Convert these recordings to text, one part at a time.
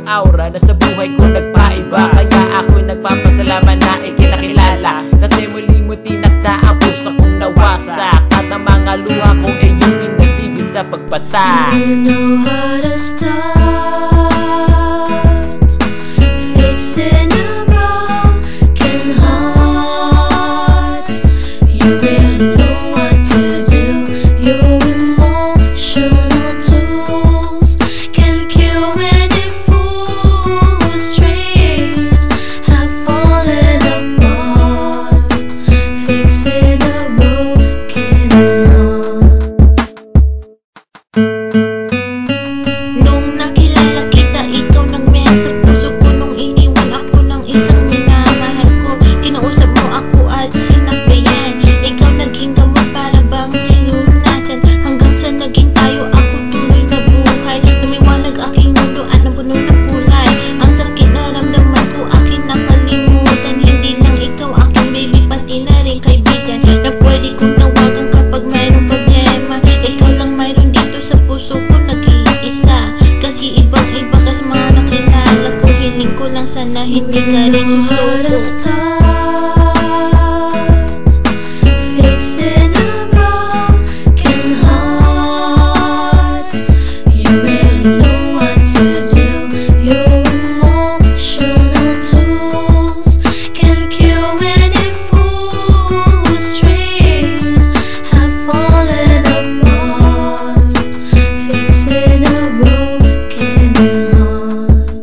aura na sa buhay ko nagpaiba. Kaya ako'y nagpapasalamat na ikinakilala, kasi muli mo tinakda ang puso kong nawasak, at ang mga luha kong iyong pinabibig sa pagbata. You know how to start fixing a broken heart. You really know what to do. Your emotional tools can cure any fool whose dreams have fallen apart. Fixing a broken heart. Nung nakilala kita, ikaw nang meron sa puso ko. Nung iniwan ako ng isang minamahal ko, kinausap mo ako at sinabayan. Ikaw naging gamot para bang nilunasan, hanggang sa naging tayo ako tuloy na buhay. Lumiwanag aking mundo at napuno ng kulay. Ang sakit na ramdaman ko aking nakalimutan. Hindi lang ikaw aking baby, pati na rin kaibigan na pwede kong tawagan kapag mayroong problema. Ikaw lang mayroon dito sa puso ko, nag-iisa. Kasi ibang-iba ka sa mga nakilala ko. Hiling ko lang sana hindi ka rin susuko. Fixing a broken heart. You really know what to do. Your emotional tools can cure any fool whose dreams have fallen apart. Fixing a broken heart.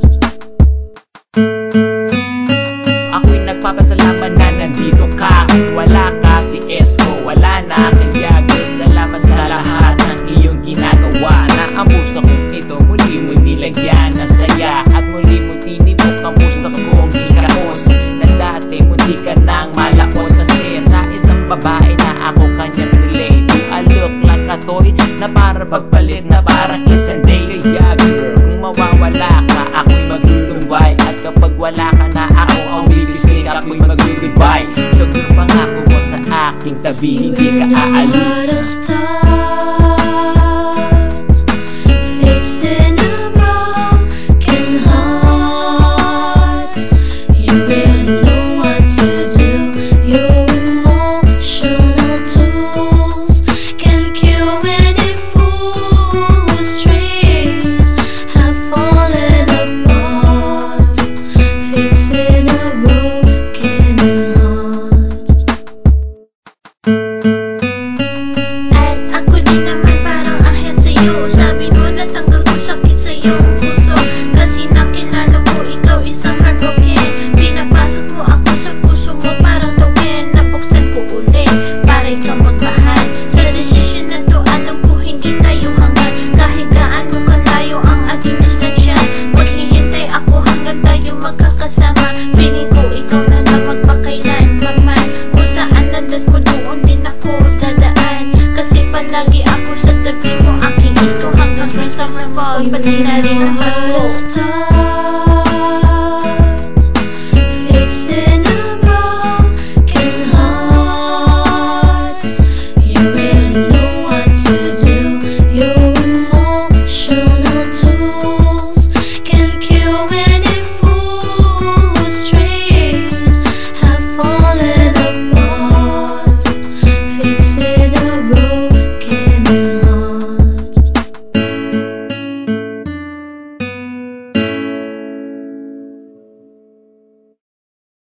Ako'y nagpapasalamat na nandito ka. Wala ka, si Esko, wala na. Kaya girl, salamat sa lahat ng iyong ginagawa, na ang puso kong ito muli mo nilagyan ng saya, at muli mo tinibok ang puso kong hikaos, na dati mundi ka nang malakos. Kasi sa isang babae na ako kanya pinili, do I look like a toy na para pagpalit na parang isang day. Kaya girl, kung mawawala ka, ako'y maglulumbay, at kapag wala ka na, ako ang bibisig, ako'y mag-goodbye. So girl, pangako mo sa aking tabi, hindi ka How to aalis. start